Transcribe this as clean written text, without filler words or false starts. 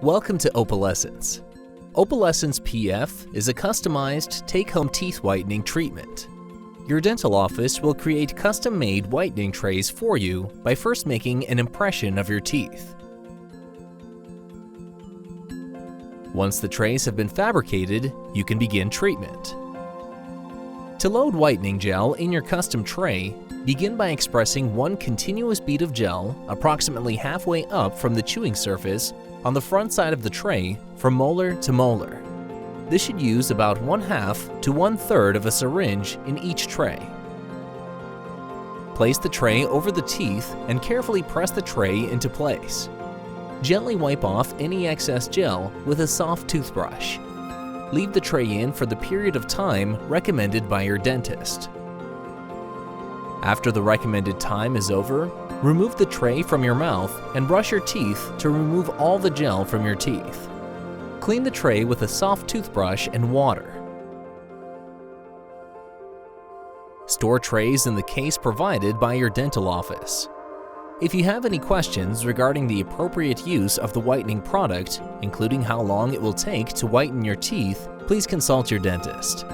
Welcome to Opalescence. Opalescence PF is a customized take-home teeth whitening treatment. Your dental office will create custom-made whitening trays for you by first making an impression of your teeth. Once the trays have been fabricated, you can begin treatment. To load whitening gel in your custom tray, begin by expressing one continuous bead of gel approximately halfway up from the chewing surface on the front side of the tray from molar to molar. This should use about 1/2 to 1/3 of a syringe in each tray. Place the tray over the teeth and carefully press the tray into place. Gently wipe off any excess gel with a soft toothbrush. Leave the tray in for the period of time recommended by your dentist. After the recommended time is over, remove the tray from your mouth and brush your teeth to remove all the gel from your teeth. Clean the tray with a soft toothbrush and water. Store trays in the case provided by your dental office. If you have any questions regarding the appropriate use of the whitening product, including how long it will take to whiten your teeth, please consult your dentist.